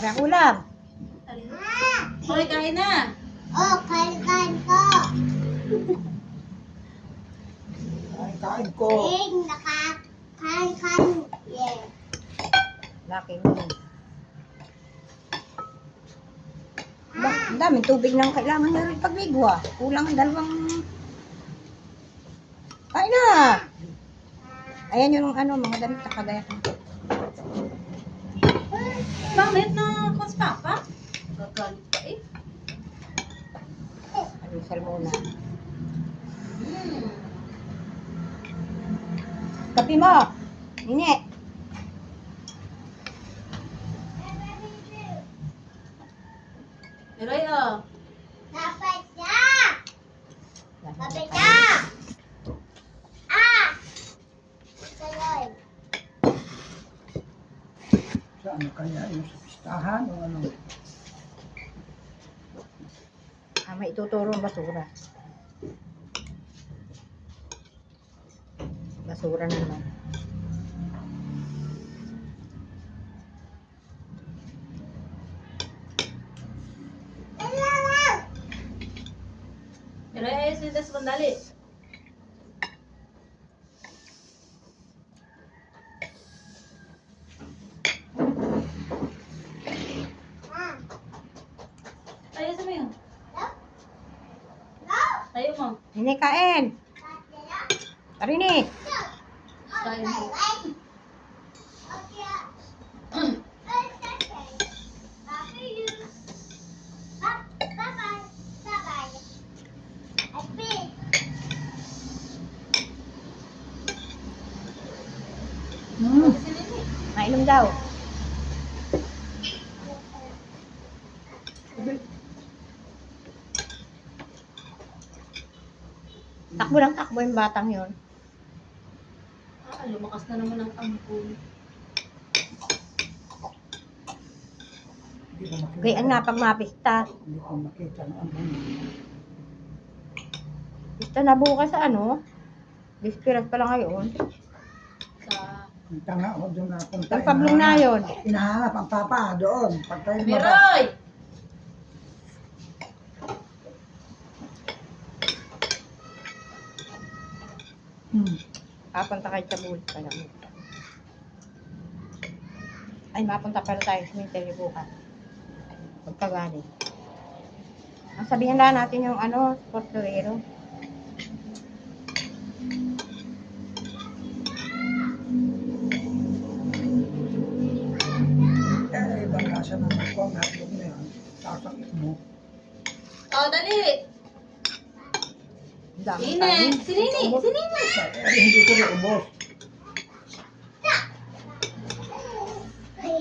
Kaya ulam. Okay, kain na. Oh, kain ko. Kain ko. Nakakain. Yeah. Laki mo. Ba, ang daming tubig nang kailangan na rin pagligo ah. Kulang ang dalawang... Ay na! Ayan yung ano, mga damit na kagaya ko. Bakit na kos papa? Gagalit ka eh. Alisal muna. Kapi mo! Nini! Eroy, oh. Dapat na! Dapat na! Ah! Tuloy. Saan kaya yung sa pistahan o ano? Ah, may ituturo ang basura. Basura naman. Eroy, ayos nito sa bandali. Ah. Ayos mo yun. No! Tayo mo. Nini, kain! Tarini! Kain mo. Hmm, mainom daw. Takbo lang takbo yung batang yon. Ah, lumakas na naman ang ampul. Hindi ko makita. Gayaan nga pag mapista. Hindi ko makita ng ano. Pista na bukas sa ano? Dispiras pa lang ngayon. Sa... Ang tanga ko doon napunta. Ang pablong na yun. Hinahanap ang papa doon. Pagka Meroy! Papunta kay Chabul pa lang. Ay, mapunta pala tayo sa cemetery bukas. Pagkagaling. Ang sabihin lang natin yung ano, Portuero. ibang lasa ng ako ang hotdog na yan. Sasakit mo. Oh, dali! Ang dami Nini! kanin. Si Nini! Si Nini! Hindi ko na ubos.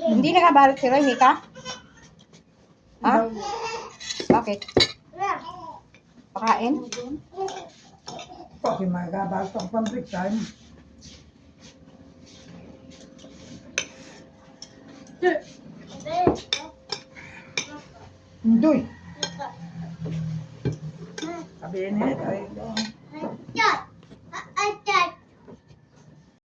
Hindi nakabalot si Roy, Mika? Ha? Bakit? Pakain? Pati magabal pang pang-break time. Hindi. Sabihin niya, ay,